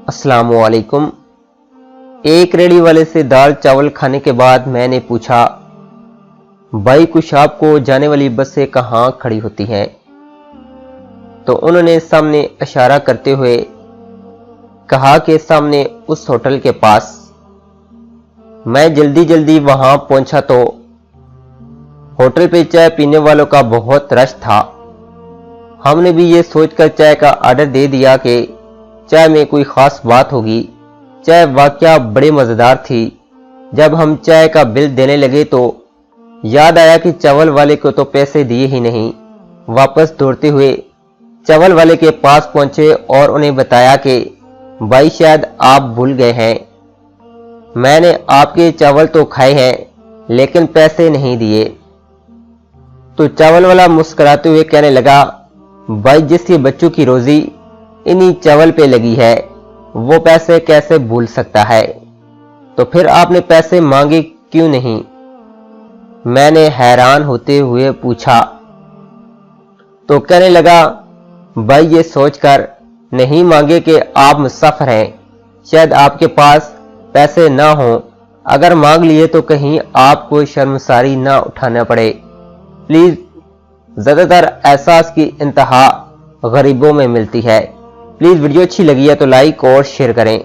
अस्सलाम वालेकुम। एक रेडी वाले से दाल चावल खाने के बाद मैंने पूछा, भाई कुछ आपको जाने वाली बसें कहाँ खड़ी होती हैं? तो उन्होंने सामने इशारा करते हुए कहा कि सामने उस होटल के पास। मैं जल्दी जल्दी वहां पहुंचा तो होटल पे चाय पीने वालों का बहुत रश था। हमने भी ये सोचकर चाय का ऑर्डर दे दिया कि चाय में कोई खास बात होगी। चाय वाकया बड़े मज़ेदार थी। जब हम चाय का बिल देने लगे तो याद आया कि चावल वाले को तो पैसे दिए ही नहीं। वापस दौड़ते हुए चावल वाले के पास पहुंचे और उन्हें बताया कि भाई शायद आप भूल गए हैं, मैंने आपके चावल तो खाए हैं लेकिन पैसे नहीं दिए। तो चावल वाला मुस्कुराते हुए कहने लगा, भाई जिसके बच्चों की रोजी इन्हीं चावल पे लगी है वो पैसे कैसे भूल सकता है? तो फिर आपने पैसे मांगे क्यों नहीं? मैंने हैरान होते हुए पूछा। तो कहने लगा, भाई ये सोचकर नहीं मांगे कि आप मुसाफिर हैं, शायद आपके पास पैसे ना हो। अगर मांग लिए तो कहीं आपको शर्मसारी ना उठाना पड़े। प्लीज, ज्यादातर एहसास की इंतहा गरीबों में मिलती है। प्लीज वीडियो अच्छी लगी है तो लाइक और शेयर करें।